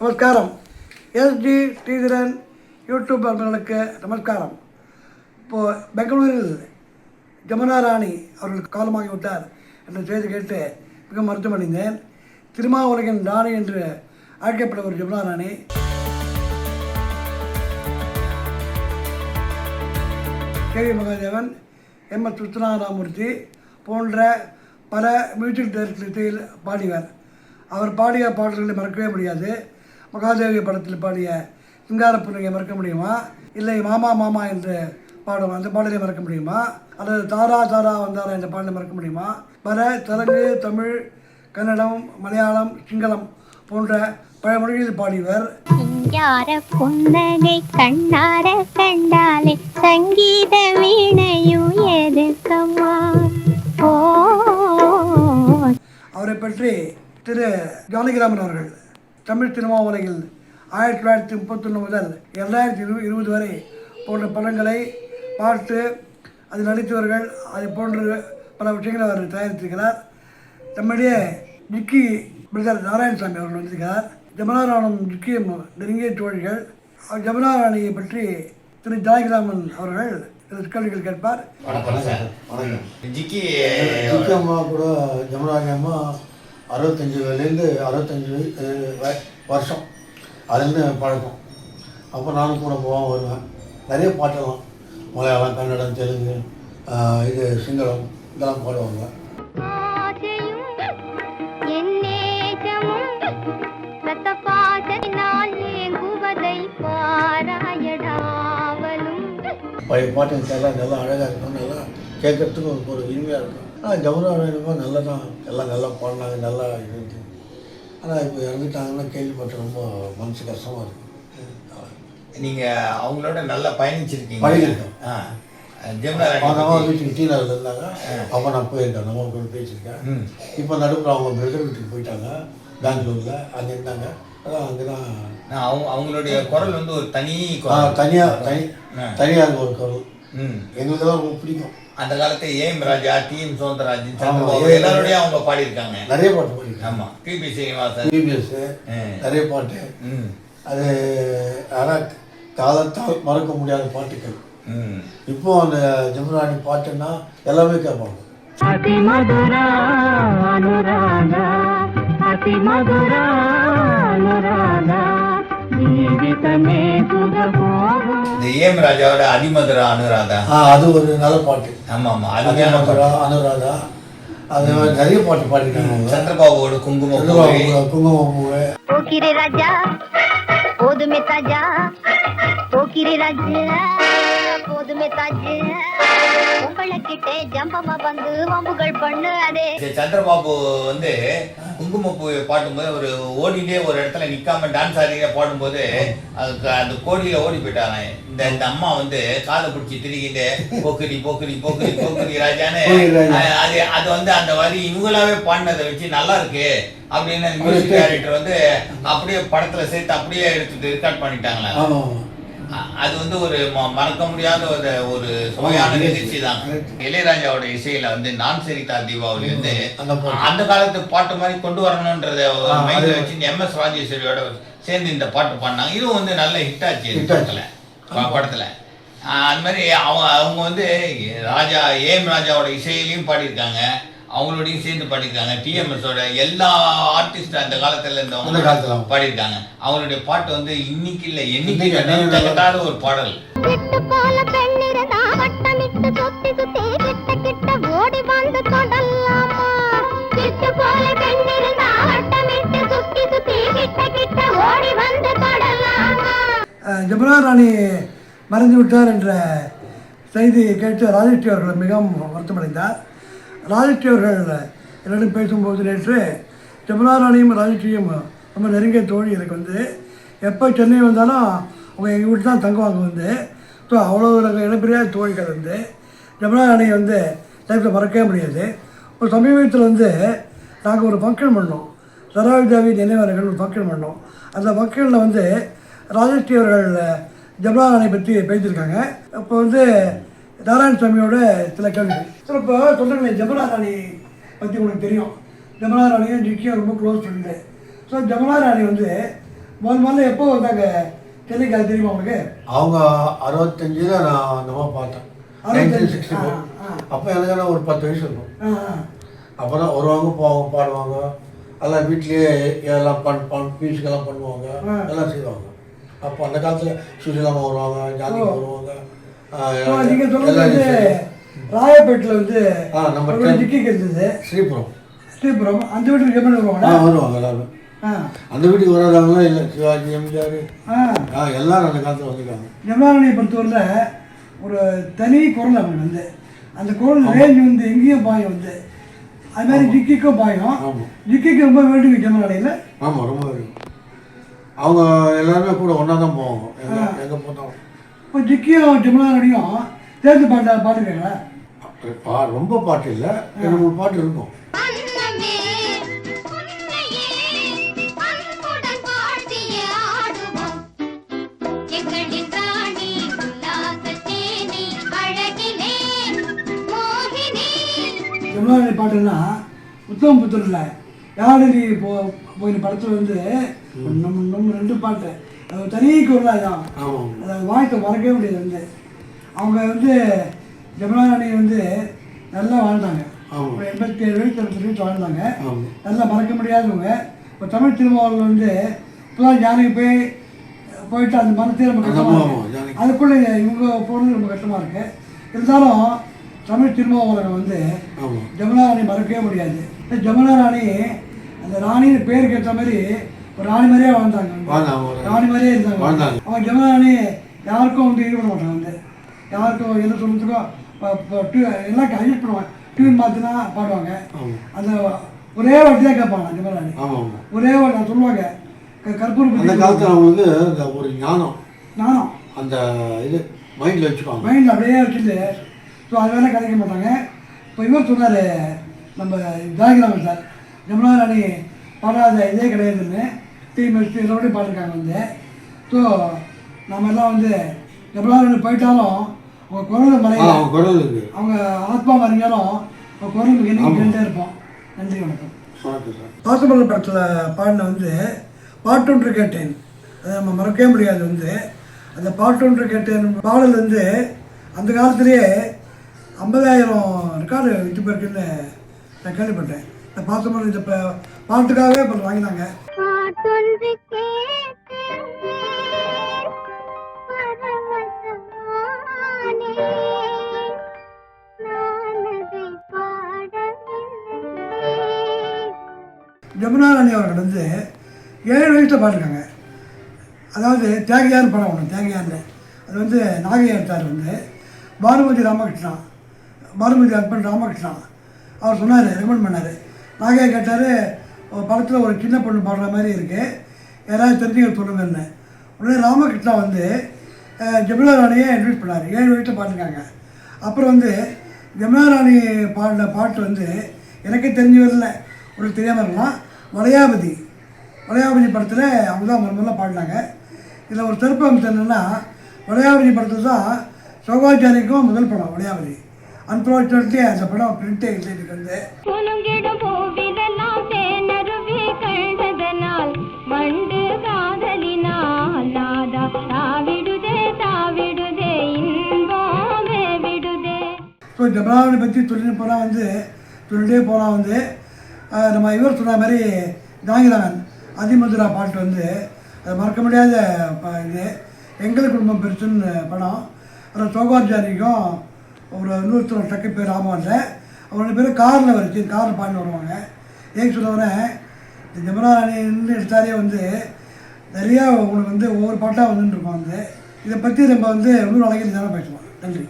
நமஸ்காரம். ST Sridharan YouTube நண்பர்களுக்கு நமஸ்காரம். இப்போது பெங்களூரில் ஜமுனா ராணி அவர்கள் காலமாகிவிட்டார் என்ற செய்தி கேட்டு மிக வருத்தம் அடைந்தேன். திருமாவளவன் ராணி என்று அழைக்கப்பட்ட ஜமுனா ராணி கேவி மகாதேவன், எம்.எஸ். சுத்தநாராமூர்த்தி போன்ற பல மியூசிக் டைரக்டர் பாடியவர். அவர் பாடிய பாடல்களை மறக்கவே முடியாது. மகாதேவி படத்தில் பாடிய சிங்கார புன்னகையை மறக்க முடியுமா? இல்லை மாமா மாமா என்று பாடும் அந்த பாடலை மறக்க முடியுமா? அல்லது தாரா தாரா வந்தாரா என்ற பாடலை மறக்க முடியுமா? பல தெலுங்கு, தமிழ், கன்னடம், மலையாளம், சிங்களம் போன்ற பல மொழிகளில் பாடியவர். புன்னகை கண்ணார கண்டாலே சங்கீத வீணையும் எதுக்கம்மா. அவரை பற்றி திரு ஜானகிராமன் அவர்கள் தமிழ் சினிமா உலகில் 1931 முதல் 2020 வரை போன்ற படங்களை பார்த்து அதில் நடித்தவர்கள் அது போன்ற பல விஷயங்களை அவர் தயாரித்திருக்கிறார். நம்முடைய ஜிக்கி பிரதர் நாராயணசாமி அவர்கள் வந்திருக்கிறார். ஜமுனா ராணும் ஜிக்கியும் நெருங்கிய தோழிகள். ஜமுனா ராணியை பற்றி திரு ஜானகிராமன் அவர்கள் கேள்விகள் கேட்பார். ஜிக்கி அம்மா கூட ஜமுனா அம்மா 65 வருஷம் அதுலேருந்து பழக்கம். அப்போ நானும் கூட போவேன் வருவேன். நிறைய பாட்டெல்லாம் மலையாளம், கன்னடம், தெலுங்கு, இது சிங்களம் இதெல்லாம் பாடுவாங்க. பழைய பாட்டு எல்லாம் நல்லா அழகாக இருக்கும், நல்லா கேட்கறதுக்கு ஒரு இனிமையாக இருக்கும். ஆனால் ஜமுனா ராணிமா நல்லா தான் எல்லாம் நல்லா பாடினாங்க, நல்லா இருந்து. ஆனால் இப்போ இறந்துட்டாங்கன்னா கேள்விப்பட்ட ரொம்ப மனசு கஷ்டமாக இருக்கும். நீங்கள் அவங்களோட நல்லா பயணிச்சிருக்கீங்க? பயணிருக்கேன். நம்ம வீட்டுக்கு டீனரில் இருந்தாங்க, அப்போ நான் போயிருக்கேன், நம்ம கூட பேசியிருக்கேன். இப்போ நடுப்புற அவங்க பிரதர் வீட்டுக்கு போயிட்டாங்க பெங்களூரில், அங்கே இருந்தாங்க. அதான் அங்கே தான் அவங்களுடைய குரல் வந்து ஒரு தனியாக ஒரு குரல் எங்களுக்கெல்லாம் ரொம்ப பிடிக்கும். அந்த காலத்து ஏஎம் ராஜா, டி.எம். சௌந்தரராஜன், எல்லாரோடையும் அவங்க பாடியிருக்காங்க. நிறைய பாட்டு பாடியிருக்காங்க. ஆமாம், பி.பி. ஸ்ரீனிவாசன், பிபிஎஸ் நிறைய பாட்டு. அது ஆனால் காலத்தால் மறக்க முடியாத பாட்டுகள். இப்போ அந்த ஜமுனா ராணி பாட்டுன்னா எல்லாமே கேட்பாங்க. ஏஎம் ராஜாவோட அதிமதுரா அனுராதா, அது ஒரு நல்ல பாட்டு. ஆமா ஆமா, அதிமதுரா அனுராதா, அது நிறைய பாட்டு பாடிருக்காங்க. சந்திரபாபுவோட குங்குமப்பூவே, போக்கிரி ராஜா போதுமே தாஜா, போக்கிரி ராஜா போதுமே தாஜா, உங்களுக்கிட்டே ஜம்பமா வந்து வம்புகள் பண்ணு. அதே சந்திரபாபு வந்து குங்குமப்பூ பாடும்போது ஒரு ஓடிட்டே ஒரு இடத்துல நிக்காம டான்ஸ் ஆடிக்க பாடும்போது அதுக்கு அந்த கோடியில ஓடி போயிட்டாங்க. இந்த அம்மா வந்து காதை பிடிச்சி திரிக்கிட்டு போக்குரி போக்குரி போக்குரி போக்குரி ராஜான்னு அது வந்து அந்த வரி இவங்களாவே பாடினதை வச்சு நல்லா இருக்கு அப்படின்னு மியூசிக் டைரக்டர் வந்து அப்படியே படத்துல சேர்த்து அப்படியே எடுத்துட்டு ரெக்கார்ட் பண்ணிட்டாங்களா. அது வந்து ஒரு மறக்க முடியாத ஒரு சுவையான நிகழ்ச்சி தான். இளையராஜாவோட இசையில வந்து நான் சரிதா தீபாவளி வந்து அந்த காலத்து பாட்டு மாதிரி கொண்டு வரணும்ன்றத மைண்ட்ல வச்சு எம்.எஸ். ராஜேஸ்வரியோட சேர்ந்து இந்த பாட்டு பாடினாங்க. இதுவும் வந்து நல்ல ஹிட் ஆச்சு படத்துல. அது மாதிரி அவங்க வந்து ராஜா ஏஎம் ராஜாவோட இசையிலையும் பாடியிருக்காங்க, அவங்களோடையும் சேர்ந்து பாடியிருக்காங்க. டிஎம்எஸோட எல்லா ஆர்டிஸ்ட் அந்த காலத்துல இருந்தவங்க பாடியிருக்காங்க. அவங்களுடைய பாட்டு வந்து இன்னைக்கு இல்லை என்னைக்கு தகட்டாத ஒரு பாடல். ஜமுனா ராணி மறைந்து விட்டார் என்ற செய்தியை கேட்டு ராஜேஸ்வரி அவர்கள் மிகவும் வருத்தமடைந்தார். ராஜேஸ்வரி அவர்கள் என்னிடம் பேசும்போது நேற்று ஜமுனா ராணியும் ராஜேஸ்வரியும் ரொம்ப நெருங்கிய தோழி. எனக்கு வந்து எப்போ சென்னை வந்தாலும் அவங்க எங்கள் வீட்டு தான் தங்குவாங்க வந்து. ஸோ அவ்வளோ ஒரு இனப்பெரிய தோழிகள் வந்து ஜமுனா ராணியை வந்து லைஃப்பில் மறக்கவே முடியாது. ஒரு சமீபத்தில் வந்து நாங்கள் ஒரு ஃபங்க்ஷன் பண்ணோம், சரோஜாவி நினைவர்கள் ஒரு ஃபங்க்ஷன் பண்ணோம். அந்த ஃபங்க்ஷனில் வந்து ராஜேஸ்வரி அவர்கள் ஜமுனா ராணியை பற்றி பேசியிருக்காங்க. இப்போ வந்து நாராயணசாமியோட சில கேள்விகள். சார், இப்போ சொல்லுங்களேன், ஜமுனா ராணி பற்றி உங்களுக்கு தெரியும். ஜமுனா ராணியும் ஜிக்கியும் ரொம்ப க்ளோஸ் ஃப்ரெண்டு. ஸோ ஜமுனா ராணி வந்து முதல்ல எப்போ வந்தாங்க சென்னைக்கு, அது தெரியுமா உங்களுக்கு? அவங்க 65 நான் அந்த மாதிரி பார்த்தேன், 1964. அப்போ எனக்கு ஒரு 10 வயசு இருக்கும். அப்போ தான் வருவாங்க, போவாங்க, பாடுவாங்க, எல்லாம் வீட்லேயே எல்லாம் மியூசிக்கெல்லாம் பண்ணுவாங்க, எல்லாம் செய்வாங்க. அப்போ அந்த காலத்தில் சுஷிலாமா வருவாங்க, ஜானகி வருவாங்க. நீங்கள் சொல்லுறது ராயப்பேட்டில் வந்து நம்ம டிக்கிக்கு இருந்தது, ஸ்ரீபுரம். அந்த வீட்டுக்கு எப்படி வருவாங்க? வருவாங்க எல்லாரும். அந்த வீட்டுக்கு வராதவங்களாம் இல்லை, சிவாஜி, எம்ஜிஆர் எல்லாரும் அந்த காலத்தில் வந்துருக்காங்க. ஜமுனாராணியை பொறுத்தவரையில் ஒரு தனி குரல் அவங்க வந்து, அந்த குரல் ரேஞ்ச் வந்து எங்கேயும் பாயம் வந்து, அது மாதிரி ஜிக்கிக்கும் பாயம். ஜிக்கிக்கு ரொம்ப வேண்டுங்க ஜமுனாராணியில். ஆமாம், ரொம்ப வேணும். அவங்க எல்லாருமே கூட ஒன்றா தான் போவாங்க, எங்கே போனாலும். இப்போ ஜிக்கியும் ஜமுனாராணியும் சேர்ந்து பாட்டுருக்கீங்களா? ரொம்ப பாட்டு இல்லை, 2-3 பாட்டு இருக்கும். ஜமுனாராணி பாட்டுன்னா உத்தம புத்தூரில் யாழி போயின படத்தில் வந்து நம்ம 2 பாட்டு, அது தனி குரலாக தான். அதாவது வாழ்க்கை மறக்கவே முடியாது வந்து. அவங்க வந்து ஜமுனாராணி வந்து நல்லா வாழ்ந்தாங்க, ஒரு 87 வயசு வாழ்ந்தாங்க, நல்லா மறக்க முடியாதவங்க. இப்போ தமிழ் சினிமாவில் வந்து இப்போதான் ஜானகி போயிட்டு அந்த மனசே ரொம்ப கஷ்டமாக இருக்குது. அதுக்குள்ளே இவங்க போகிறது ரொம்ப கஷ்டமாக இருக்குது. இருந்தாலும் தமிழ் சினிமா உலகம் வந்து ஜமுனாராணி மறக்கவே முடியாது. ஜமுனாராணி அந்த ராணின்னு பேருக்கு ஏற்ற மாதிரி ஒரு ராணி மாதிரியே வாழ்ந்தாங்க, ராணி மாதிரியே இருந்தாங்க. அவங்க ஜமுனாராணி யாருக்கும் வந்து ஈடுபட மாட்டாங்க வந்து, யாருக்கும் என்ன சொல்கிறதுக்கோ எல்லாம் அட்ஜஸ்ட் பண்ணுவாங்க. டியூன் மாற்றினா பாடுவாங்க, அந்த ஒரே வாட்டி தான் கேட்பாங்க ஜமுனாராணி. ஒரே வாட்டி நான் சொல்லுவாங்க, கற்பூரம். அந்த காலத்தில் அவங்களுக்கு ஒரு ஞானம் அந்த இது மைண்டில் வச்சுக்குவாங்க, மைண்டில் அப்படியே வச்சுட்டு ஸோ அது வேலை கிடைக்க மாட்டாங்க. இப்போ இவர் சொன்னார் நம்ம ஜாகிராமன் சார், ஜமுனாராணி பாடாத இதே கிடையாதுன்னு டிஎம்எஸ் இதோடய பாடிருக்காங்க வந்து. ஸோ நம்ம எல்லாம் வந்து ஜமுனாராணி போயிட்டாலும் அவங்க குரல் மறைய, அவங்க ஆத்மா மறைஞ்சாலும் அவங்க குரல் என்னைக்கு இருப்போம். நன்றி, வணக்கம். பாசமலர் படத்தில் பாடின வந்து பாட்டொன்று கேட்டேன், அதை நம்ம மறக்கவே முடியாது வந்து. அந்த பாட்டொன்று கேட்டேன் பாடல் வந்து அந்த காலத்திலேயே 50,000 ரெக்கார்டு விட்டு போயிருக்குன்னு நான் கேள்விப்பட்டேன். இந்த பாசமலர் இந்த பாட்டுக்காகவே இப்போ வாங்கினாங்க. ஜமுனாராணி அவர்கள் வந்து 7 வயசில் பாடிருக்காங்க. அதாவது தியாகியார் படம் ஒன்று, தியாகியார்னு, அது வந்து நாகையா எடுத்தார் வந்து பானுமதி அர்பன் ராமகிருஷ்ணா அவர் சொன்னார், ரெக்கமெண்ட் பண்ணார். நாகையா கேட்டார், படத்தில் ஒரு சின்ன பொண்ணு பாடுற மாதிரி இருக்குது, யாராவது தெரிஞ்சுக்க சொல்லுங்கன்னு. உடனே ராமகிருஷ்ணா வந்து ஜமுனாராணியை இன்ட்ரடியூஸ் பண்ணார். 7 வயசில் பாடிருக்காங்க. அப்புறம் வந்து ஜமுனாராணி பாடின பாட்டு வந்து எனக்கே தெரிஞ்சு வரல, ஒரு தெரியாமல் இருக்கலாம். வளையாபதி படத்தில் அவங்க தான் முதல்ல பாடினாங்க. இதில் ஒரு சிறப்பு அம்சம் என்னென்னா, வளையாபதி படத்தில் தான் சோகாச்சாரிக்கும் முதல் படம் வளையாபதி. அன்ஃபார்ச்சுனேட்லி அந்த படம் பிரிண்டே இல்லை வந்து. ஸோ ஜமுனாராணி பற்றி சொல்லிட்டே போனால் வந்து நம்ம இவர் சொன்ன மாதிரி ஜாங்கிராமன் அதிமதுரா பாட்டு வந்து அது மறக்க முடியாத இது. எங்கள் குடும்பம் பெருசுன்னு படம், அதில் சோகாச்சாரிக்கும் ஒரு இன்னொருத்தர் டக்கு பேர் ராமன், அவரோட பேர் காரில் பாடினு வருவாங்க. ஏன் சொல்லுவேன், இந்த ஜமுனாராணின்னு எடுத்தாலே வந்து நிறையா உங்களுக்கு வந்து ஒவ்வொரு பாட்டாக வந்துட்டு இருக்கோம் வந்து. இதை பற்றி நம்ம வந்து இன்னொரு நாளைக்கு பேசுவோம். நன்றி.